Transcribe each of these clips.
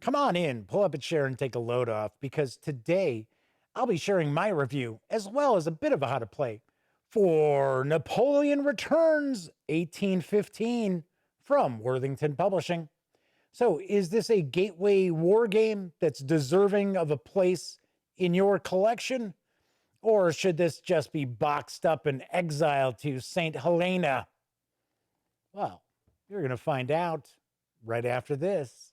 Come on in, pull up a chair and take a load off, because today I'll be sharing my review as well as a bit of a how to play for Napoleon Returns 1815 from Worthington Publishing. So, is this a gateway war game that's deserving of a place in your collection? Or should this just be boxed up and exiled to St. Helena? Well, you're going to find out right after this.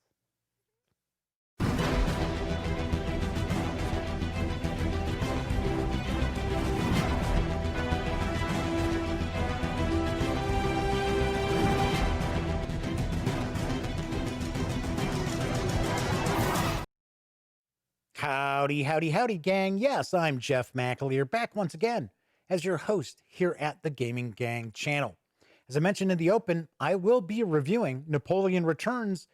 Howdy, howdy, howdy, gang. Yes, I'm Jeff McAleer, back once again as your host here at the Gaming Gang channel. As I mentioned in the open, I will be reviewing Napoleon Returns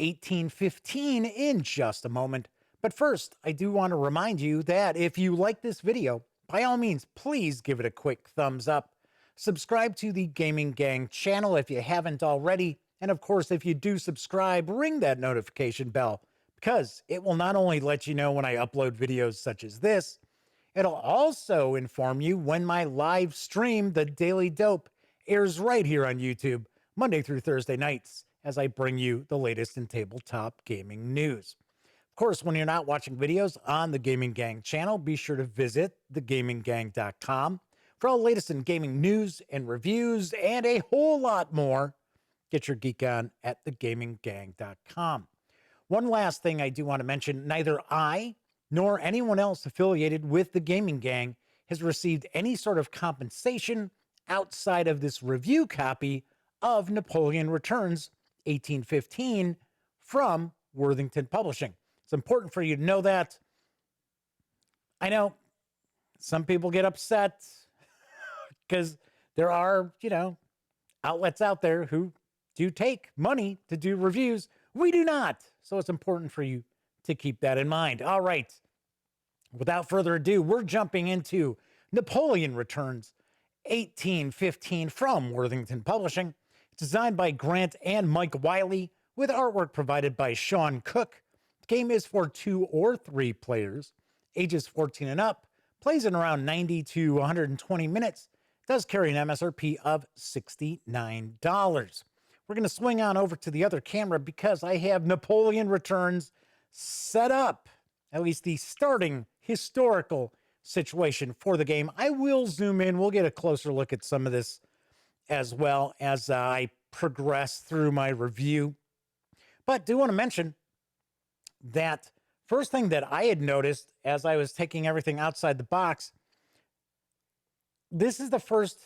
1815 in just a moment. But first, I do want to remind you that if you like this video, by all means, please give it a quick thumbs up. Subscribe to the Gaming Gang channel if you haven't already. And of course, if you do subscribe, ring that notification bell, because it will not only let you know when I upload videos such as this, it'll also inform you when my live stream, The Daily Dope, airs right here on YouTube, Monday through Thursday nights, as I bring you the latest in tabletop gaming news. Of course, when you're not watching videos on the Gaming Gang channel, be sure to visit thegaminggang.com for all the latest in gaming news and reviews and a whole lot more. Get your geek on at thegaminggang.com. One last thing I do want to mention, neither I nor anyone else affiliated with the Gaming Gang has received any sort of compensation outside of this review copy of Napoleon Returns 1815 from Worthington Publishing. It's important for you to know that. I know some people get upset because there are, outlets out there who do take money to do reviews. We do not. So it's important for you to keep that in mind. All right. Without further ado, we're jumping into Napoleon Returns 1815 from Worthington Publishing. It's designed by Grant and Mike Wylie with artwork provided by Sean Cook. The game is for 2 or 3 players, ages 14 and up, plays in around 90 to 120 minutes, does carry an MSRP of $69. We're going to swing on over to the other camera because I have Napoleon Returns set up, at least the starting historical situation for the game. I will zoom in. We'll get a closer look at some of this as well as I progress through my review. But do want to mention that first thing that I had noticed as I was taking everything outside the box, this is the first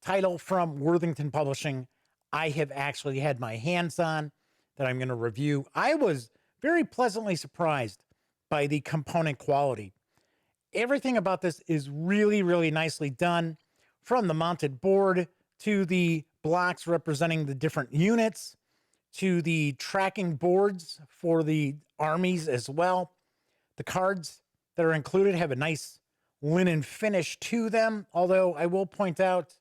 title from Worthington Publishing I have actually had my hands on that I'm going to review. I was very pleasantly surprised by the component quality. Everything about this is really, really nicely done, from the mounted board to the blocks representing the different units to the tracking boards for the armies as well. The cards that are included have a nice linen finish to them, although I will point out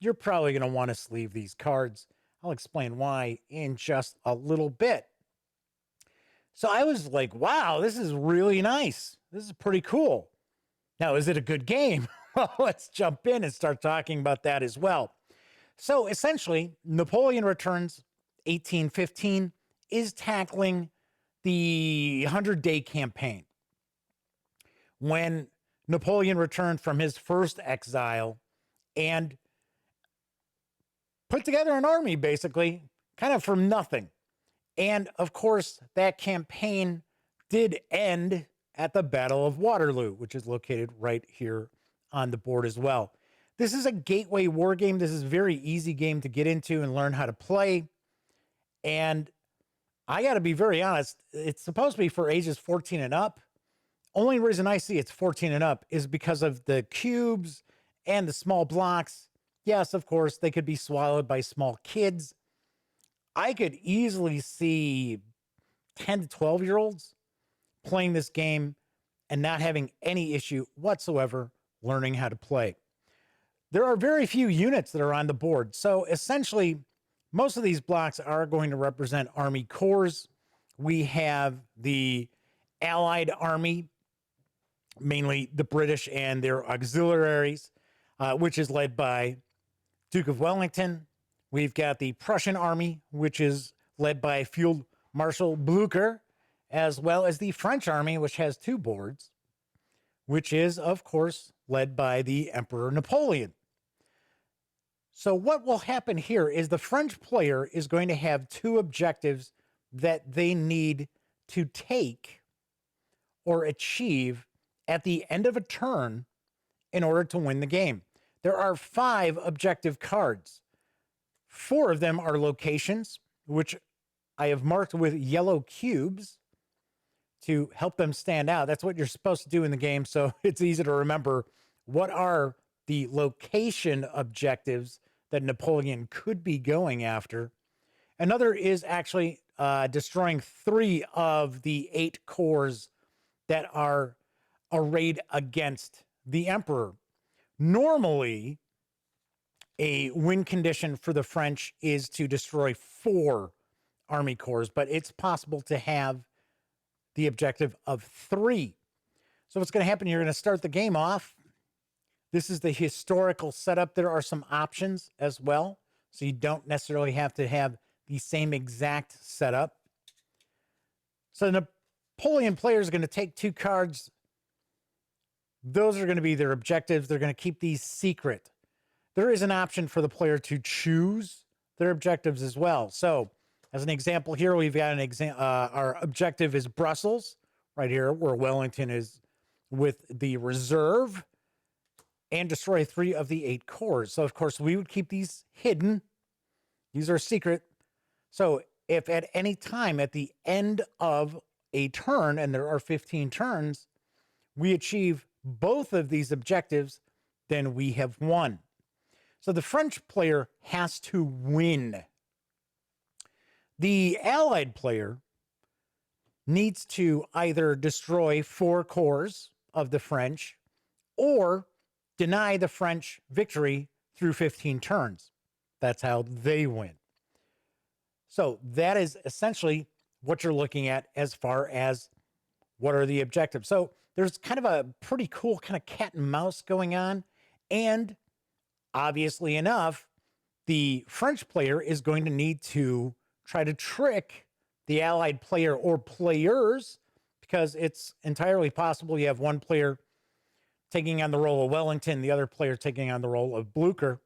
you're probably going to want to sleeve these cards. I'll explain why in just a little bit. So I was like, wow, this is really nice. This is pretty cool. Now, is it a good game? Well, let's jump in and start talking about that as well. So essentially, Napoleon Returns 1815 is tackling the 100-day campaign. When Napoleon returned from his first exile and put together an army, basically, kind of from nothing. And, of course, that campaign did end at the Battle of Waterloo, which is located right here on the board as well. This is a gateway war game. This is a very easy game to get into and learn how to play. And I got to be very honest, it's supposed to be for ages 14 and up. Only reason I see it's 14 and up is because of the cubes and the small blocks. Yes, of course, they could be swallowed by small kids. I could easily see 10 to 12-year-olds playing this game and not having any issue whatsoever learning how to play. There are very few units that are on the board. So essentially, most of these blocks are going to represent army corps we have the Allied army, mainly the British and their auxiliaries, which is led by Duke of Wellington. We've got the Prussian army, which is led by Field Marshal Blucher, as well as the French army, which has two boards, which is, of course, led by the Emperor Napoleon. So what will happen here is the French player is going to have two objectives that they need to take or achieve at the end of a turn in order to win the game. There are 5 objective cards. 4 of them are locations, which I have marked with yellow cubes to help them stand out. That's what you're supposed to do in the game, so it's easy to remember what are the location objectives that Napoleon could be going after. Another is actually destroying 3 of the 8 corps that are arrayed against the emperor. Normally, a win condition for the French is to destroy 4 army corps, but it's possible to have the objective of 3. So what's going to happen, you're going to start the game off. This is the historical setup. There are some options as well, so you don't necessarily have to have the same exact setup. So the Napoleon player is going to take 2 cards. Those are going to be their objectives. They're going to keep these secret. There is an option for the player to choose their objectives as well. So as an example here, we've got our objective is Brussels right here, where Wellington is with the reserve, and destroy 3 of the 8 corps. So of course we would keep these hidden. These are secret. So if at any time at the end of a turn, and there are 15 turns, we achieve both of these objectives, then we have won. So the French player has to win. The Allied player needs to either destroy 4 corps of the French or deny the French victory through 15 turns. That's how they win. So that is essentially what you're looking at as far as what are the objectives. So there's kind of a pretty cool kind of cat and mouse going on. And obviously enough, the French player is going to need to try to trick the Allied player or players, because it's entirely possible you have one player taking on the role of Wellington, the other player taking on the role of Blucher.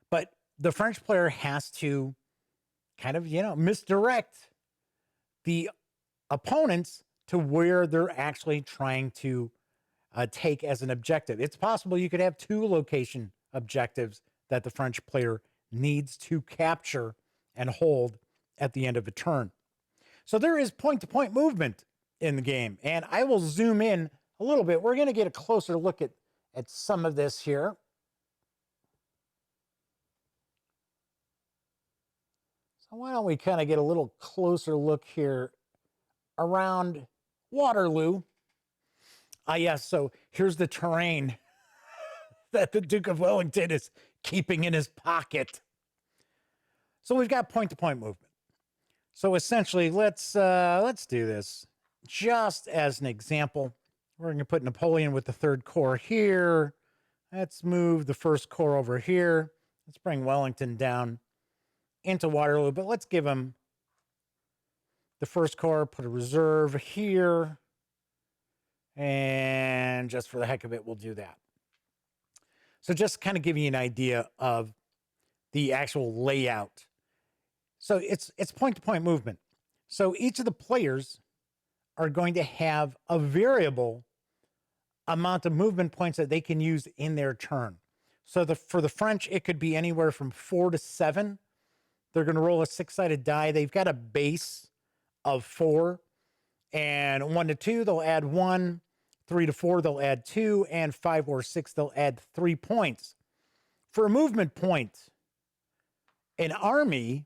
But the French player has to kind of, misdirect the opponents to where they're actually trying to take as an objective. It's possible you could have 2 location objectives that the French player needs to capture and hold at the end of a turn. So there is point-to-point movement in the game, and I will zoom in a little bit. We're going to get a closer look at some of this here. So why don't we kind of get a little closer look here around Waterloo. Yes, so here's the terrain that the Duke of Wellington is keeping in his pocket. So we've got point-to-point movement. So essentially, let's do this. Just as an example, we're going to put Napoleon with the 3rd Corps here. Let's move the 1st Corps over here. Let's bring Wellington down into Waterloo, but let's give him the 1st Corps, put a reserve here. And just for the heck of it, we'll do that. So just kind of give you an idea of the actual layout. So it's point-to-point movement. So each of the players are going to have a variable amount of movement points that they can use in their turn. So for the French, it could be anywhere from 4 to 7. They're going to roll a 6-sided die. They've got a base of 4. And 1 to 2, they'll add 1. 3 to 4, they'll add 2. And 5 or 6, they'll add 3 points. For a movement point, an army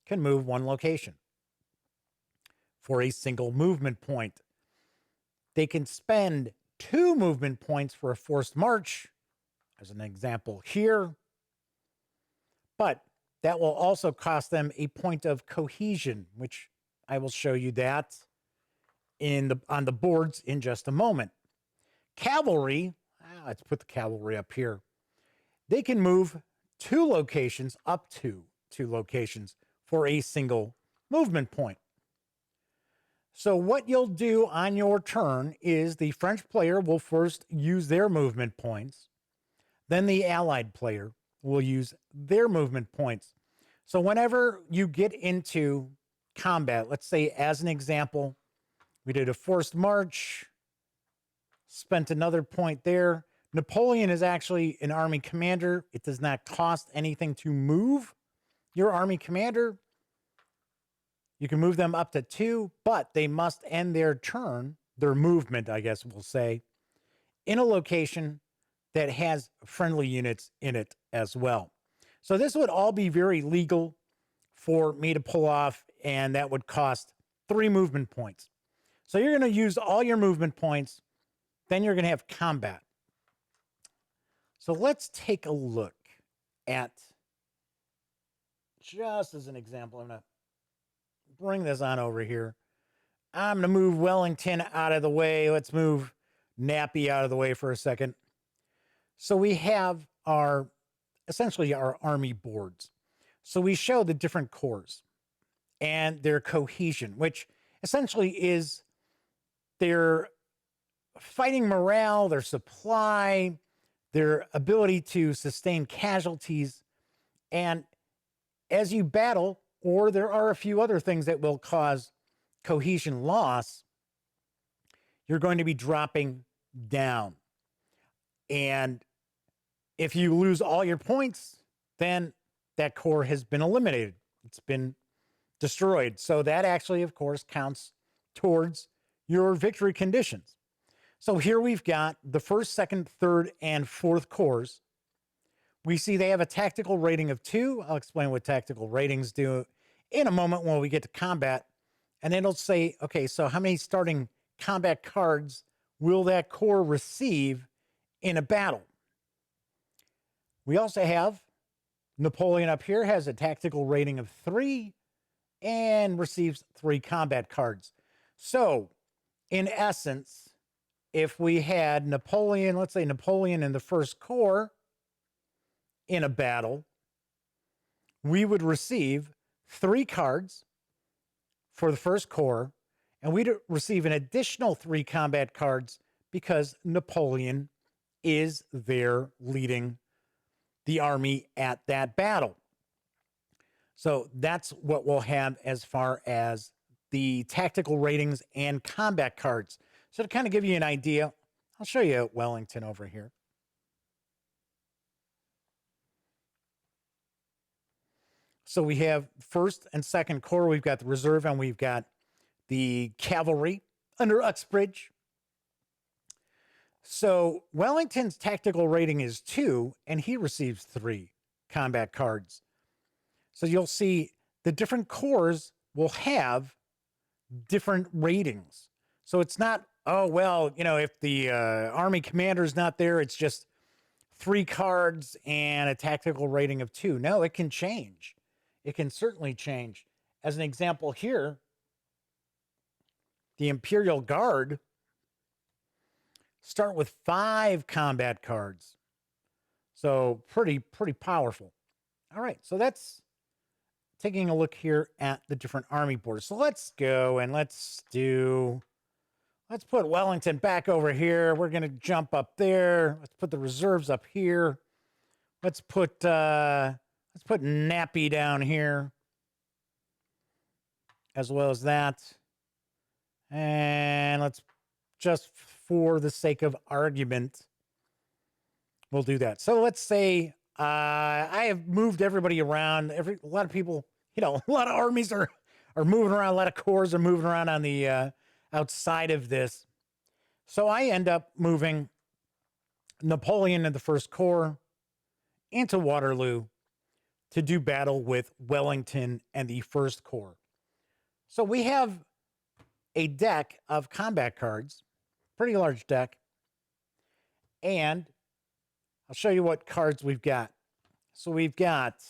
can move 1 location. For a single movement point, they can spend 2 movement points for a forced march, as an example here. But that will also cost them a point of cohesion, which I will show you that on the boards in just a moment. Cavalry, let's put the cavalry up here. They can move 2 locations, up to 2 locations for a single movement point. So what you'll do on your turn is the French player will first use their movement points. Then the Allied player will use their movement points. So whenever you get into combat, let's say as an example, we did a forced march, spent another point there. Napoleon is actually an army commander. It does not cost anything to move your army commander. You can move them up to 2, but they must end their turn, their movement, I guess we'll say, in a location that has friendly units in it as well. So this would all be very legal for me to pull off, and that would cost 3 movement points. So you're going to use all your movement points, then you're going to have combat. So let's take a look at, just as an example, I'm going to bring this on over here. I'm going to move Wellington out of the way. Let's move Nappy out of the way for a second. So we have essentially our army boards. So we show the different corps and their cohesion, which essentially is their fighting morale, their supply, their ability to sustain casualties. And as you battle, or there are a few other things that will cause cohesion loss, you're going to be dropping down. And if you lose all your points, then that corps has been eliminated. It's been destroyed. So that actually, of course, counts towards your victory conditions. So here we've got the 1st, 2nd, 3rd, and 4th corps. We see they have a tactical rating of 2. I'll explain what tactical ratings do in a moment when we get to combat. And then it'll say, okay, so how many starting combat cards will that corps receive in a battle? We also have Napoleon up here has a tactical rating of 3 and receives 3 combat cards. So in essence, if we had Napoleon, let's say Napoleon in the 1st Corps in a battle, we would receive 3 cards for the 1st Corps, and we'd receive an additional 3 combat cards because Napoleon is there leading the army at that battle. So that's what we'll have as far as the tactical ratings and combat cards. So to kind of give you an idea, I'll show you Wellington over here. So we have 1st and 2nd Corps. We've got the reserve and we've got the cavalry under Uxbridge. So Wellington's tactical rating is 2, and he receives 3 combat cards. So you'll see the different corps will have different ratings. So it's not, oh, well, you know, if the army commander's not there, it's just 3 cards and a tactical rating of 2. No, it can change. It can certainly change. As an example here, the Imperial Guard start with 5 combat cards. So pretty powerful. All right, so that's taking a look here at the different army boards. So let's go and let's put Wellington back over here. We're going to jump up there. Let's put the reserves up here. Let's put Nappy down here as well as that. And let's just for the sake of argument, we'll do that. So let's say I have moved everybody around. A lot of people, you know, a lot of armies are moving around. A lot of corps are moving around on the outside of this. So I end up moving Napoleon in the 1st Corps into Waterloo to do battle with Wellington and the 1st Corps. So we have a deck of combat cards, pretty large deck, and I'll show you what cards we've got. So we've got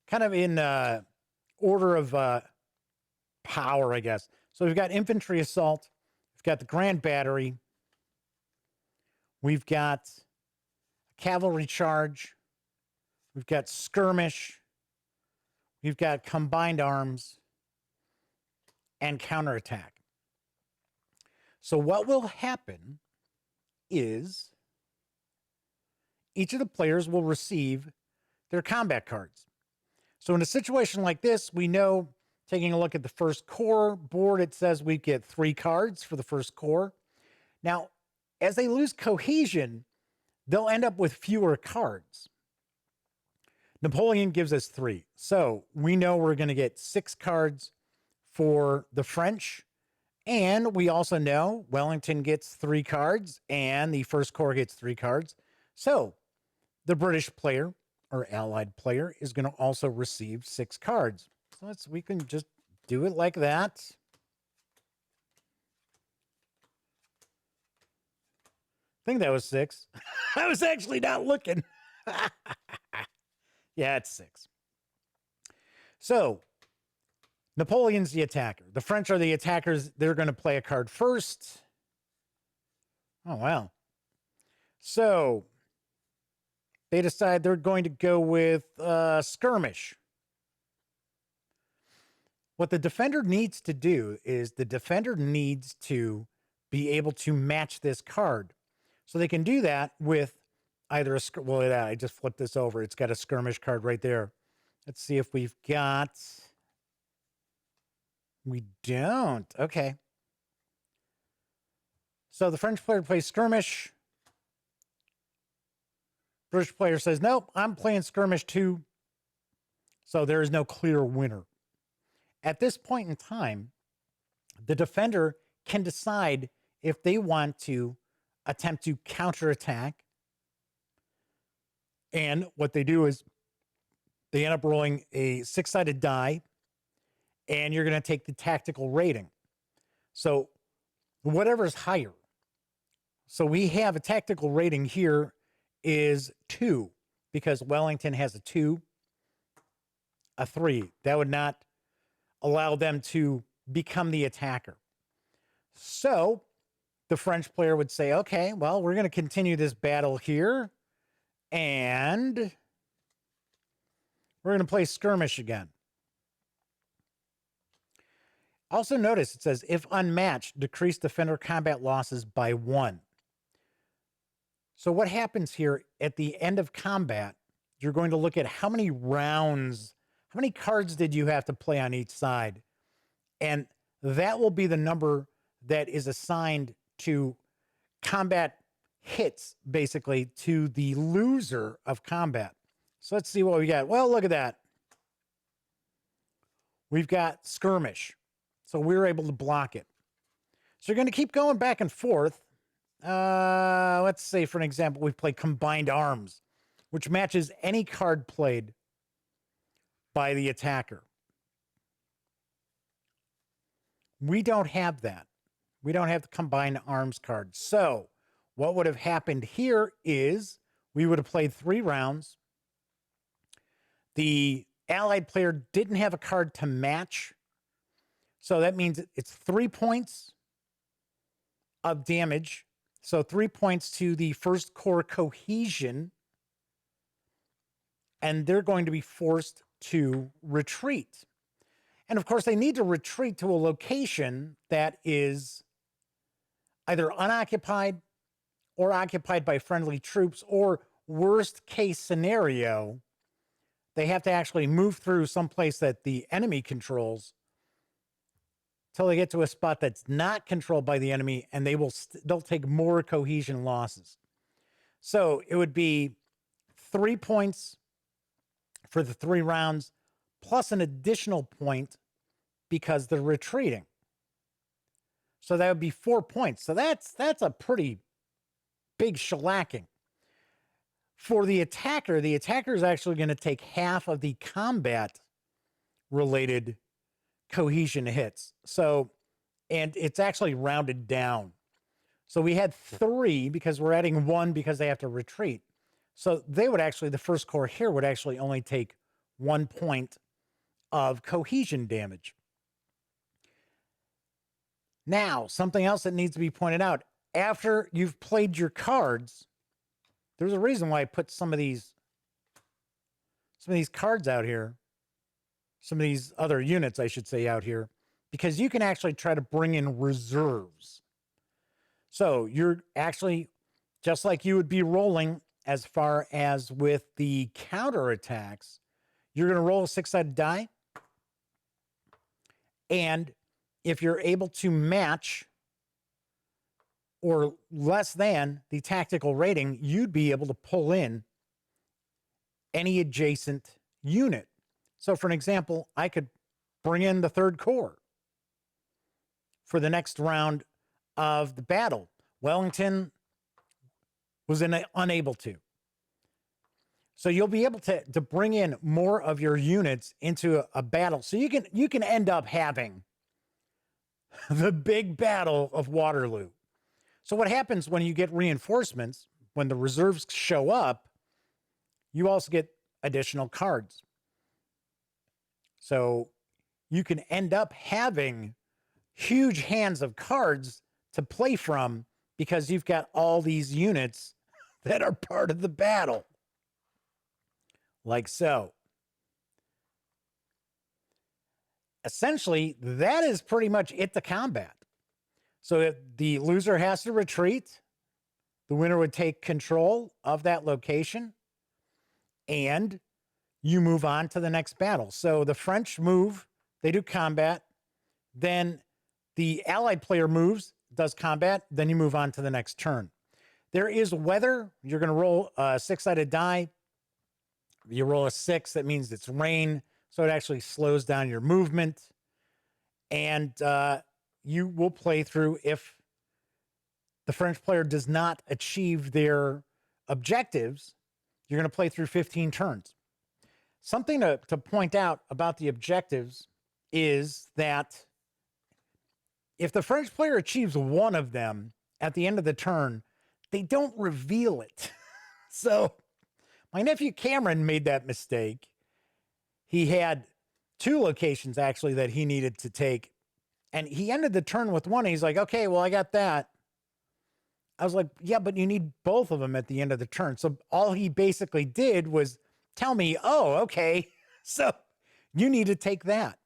kind of in order of power, I guess. So we've got infantry assault. We've got the grand battery. We've got cavalry charge. We've got skirmish. We've got combined arms and counterattack. So what will happen is each of the players will receive their combat cards. So in a situation like this, we know, taking a look at the first corps board, it says we get 3 cards for the first corps. Now, as they lose cohesion, they'll end up with fewer cards. Napoleon gives us 3. So we know we're going to get 6 cards for the French. And we also know Wellington gets 3 cards and the first corps gets 3 cards. So the British player or allied player is going to also receive 6 cards. So we can just do it like that. I think that was 6. I was actually not looking. Yeah, it's 6. So Napoleon's the attacker. The French are the attackers. They're going to play a card first. Oh, wow. So they decide they're going to go with skirmish. What the defender needs to do is the defender needs to be able to match this card. So they can do that with either I just flipped this over. It's got a skirmish card right there. Let's see if we've got... We don't. Okay. So the French player plays skirmish. British player says, nope, I'm playing skirmish too. So there is no clear winner. At this point in time, the defender can decide if they want to attempt to counterattack. And what they do is they end up rolling a 6-sided die, and you're going to take the tactical rating. So whatever's higher. So we have a tactical rating here is 2 because Wellington has a 2, a 3. That would not allow them to become the attacker. So the French player would say, okay, well, we're going to continue this battle here, and we're going to play skirmish again. Also notice it says, if unmatched, decrease defender combat losses by 1. So what happens here at the end of combat, you're going to look at how many rounds, how many cards did you have to play on each side? And that will be the number that is assigned to combat hits, basically, to the loser of combat. So let's see what we got. Well, look at that. We've got skirmish. So we were able to block it. So you're going to keep going back and forth. Let's say, for an example, we play combined arms, which matches any card played by the attacker. We don't have that. We don't have the combined arms card. So what would have happened here is we would have played 3 rounds. The allied player didn't have a card to match. So that means it's 3 points of damage. So 3 points to the first corps cohesion. And they're going to be forced to retreat. And of course, they need to retreat to a location that is either unoccupied or occupied by friendly troops, or worst case scenario, they have to actually move through someplace that the enemy controls till they get to a spot that's not controlled by the enemy, and they'll take more cohesion losses. So it would be 3 points for the 3 rounds, plus an additional point because they're retreating. So that would be 4 points. So that's a pretty big shellacking. For the attacker is actually going to take half of the combat-related cohesion hits. So, and it's actually rounded down. So we had 3 because we're adding 1 because they have to retreat. So they would actually, the first corps here would actually only take 1 point of cohesion damage. Now, something else that needs to be pointed out. After you've played your cards, there's a reason why I put some of these cards out here, some of these other units, I should say, out here, because you can actually try to bring in reserves. So you're actually, just like you would be rolling as far as with the counterattacks, you're going to roll a 6-sided die. And if you're able to match or less than the tactical rating, you'd be able to pull in any adjacent unit. So for an example, I could bring in the 3rd Corps for the next round of the battle. Wellington was unable to. So you'll be able to bring in more of your units into a battle. So you can end up having the big battle of Waterloo. So what happens when you get reinforcements, when the reserves show up, you also get additional cards. So you can end up having huge hands of cards to play from because you've got all these units that are part of the battle. Like so. Essentially, that is pretty much it to combat. So if the loser has to retreat, the winner would take control of that location, and you move on to the next battle. So the French move, they do combat, then the Allied player moves, does combat, then you move on to the next turn. There is weather. You're going to roll a 6-sided die. You roll a 6, that means it's rain, so it actually slows down your movement. And you will play through if the French player does not achieve their objectives. You're going to play through 15 turns. Something to point out about the objectives is that if the French player achieves one of them at the end of the turn, they don't reveal it. So my nephew Cameron made that mistake. He had 2 locations actually that he needed to take, and he ended the turn with one. He's like, okay, well, I got that. I was like, yeah, but you need both of them at the end of the turn. So all he basically did was tell me, oh, okay, so you need to take that.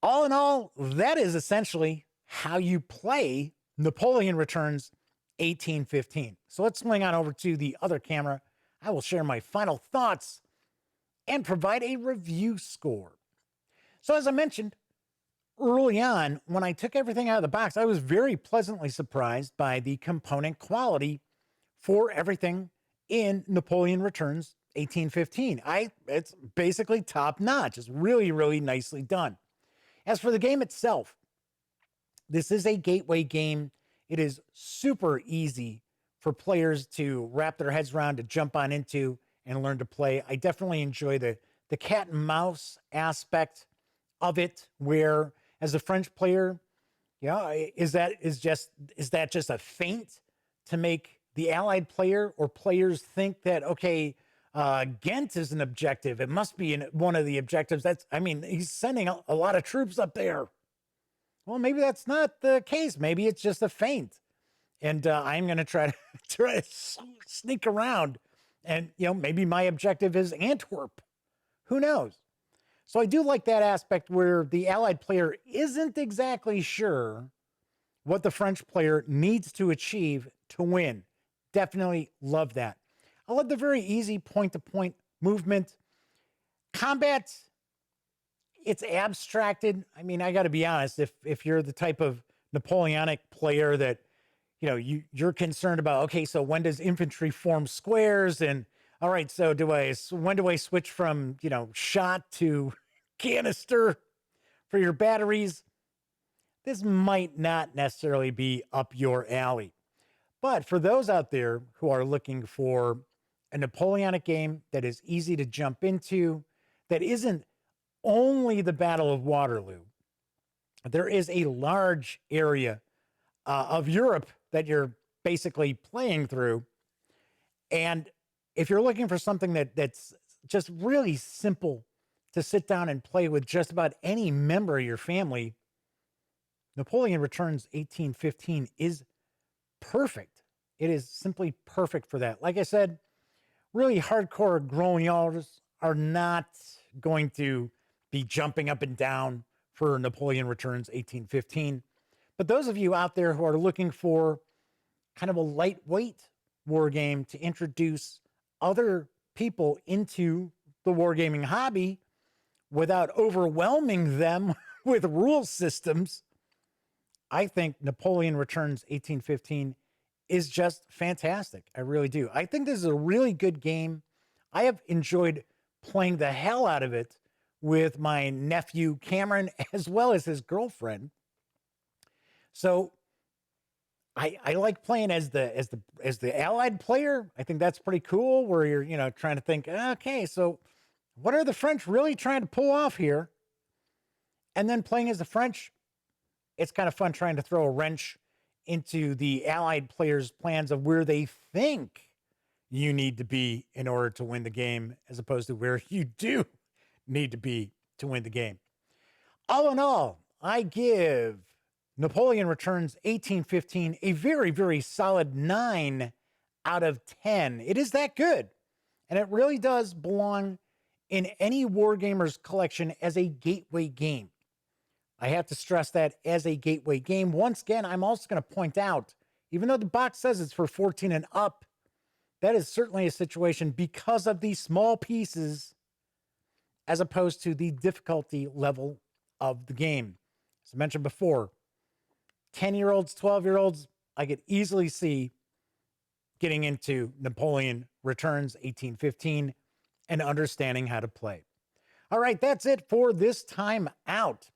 All in all, that is essentially how you play Napoleon Returns 1815. So let's swing on over to the other camera. I will share my final thoughts and provide a review score. So as I mentioned early on, when I took everything out of the box, I was very pleasantly surprised by the component quality for everything in Napoleon Returns 1815. It's basically top notch. It's really, really nicely done. As for the game itself, this is a gateway game. It is super easy for players to wrap their heads around, to jump on into and learn to play. I definitely enjoy the cat and mouse aspect of it, where as a French player, is that just a feint to make the Allied player or players think that, okay, Ghent is an objective. It must be one of the objectives. He's sending a lot of troops up there. Well, maybe that's not the case. Maybe it's just a feint. And I'm going to try to sneak around. And, maybe my objective is Antwerp. Who knows? So I do like that aspect where the Allied player isn't exactly sure what the French player needs to achieve to win. Definitely love that. I love the very easy point-to-point movement. Combat, it's abstracted. I got to be honest, if you're the type of Napoleonic player that, you're concerned about, okay, so when does infantry form squares? And all right, so when do I switch from, shot to canister for your batteries? This might not necessarily be up your alley. But for those out there who are looking for a Napoleonic game that is easy to jump into, that isn't only the Battle of Waterloo, there is a large area of Europe that you're basically playing through. And if you're looking for something that's just really simple to sit down and play with just about any member of your family, Napoleon Returns 1815 is perfect. It is simply perfect for that. Like I said, really hardcore grognards are not going to be jumping up and down for Napoleon Returns 1815. But those of you out there who are looking for kind of a lightweight war game to introduce other people into the wargaming hobby without overwhelming them with rule systems, I think Napoleon Returns 1815 is just fantastic. I really do. I think this is a really good game. I have enjoyed playing the hell out of it with my nephew Cameron as well as his girlfriend. So I like playing as the allied player. I think that's pretty cool where you're, trying to think, okay, so what are the French really trying to pull off here? And then playing as the French, it's kind of fun trying to throw a wrench into the allied players' plans of where they think you need to be in order to win the game, as opposed to where you do need to be to win the game. All in all, I give Napoleon Returns 1815 a very, very solid 9 out of 10. It is that good. And it really does belong in any Wargamer's collection as a gateway game. I have to stress that as a gateway game. Once again, I'm also going to point out, even though the box says it's for 14 and up, that is certainly a situation because of the small pieces as opposed to the difficulty level of the game. As I mentioned before, 10-year-olds, 12-year-olds, I could easily see getting into Napoleon Returns 1815 and understanding how to play. All right, that's it for this time out.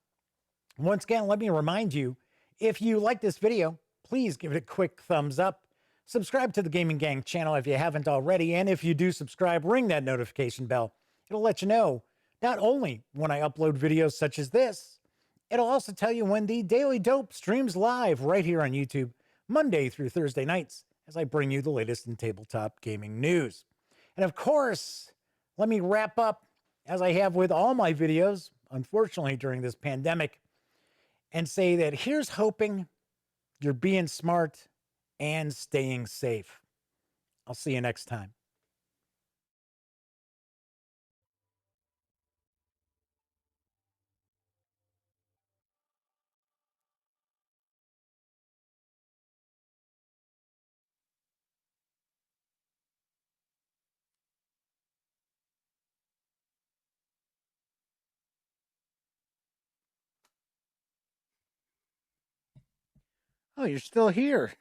Once again, let me remind you, if you like this video, please give it a quick thumbs up. Subscribe to the Gaming Gang channel if you haven't already. And if you do subscribe, ring that notification bell. It'll let you know not only when I upload videos such as this, it'll also tell you when the Daily Dope streams live right here on YouTube, Monday through Thursday nights, as I bring you the latest in tabletop gaming news. And of course, let me wrap up, as I have with all my videos, unfortunately during this pandemic, and say that here's hoping you're being smart and staying safe. I'll see you next time. Oh, you're still here.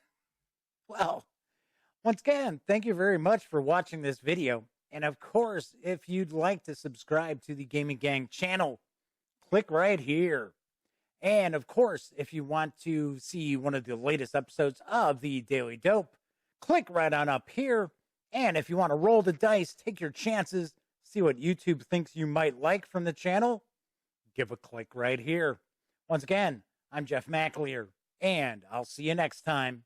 Well, once again, thank you very much for watching this video. And of course, if you'd like to subscribe to the Gaming Gang channel, click right here. And of course, if you want to see one of the latest episodes of the Daily Dope, click right on up here. And if you want to roll the dice, take your chances, see what YouTube thinks you might like from the channel, give a click right here. Once again, I'm Jeff McAleer, and I'll see you next time.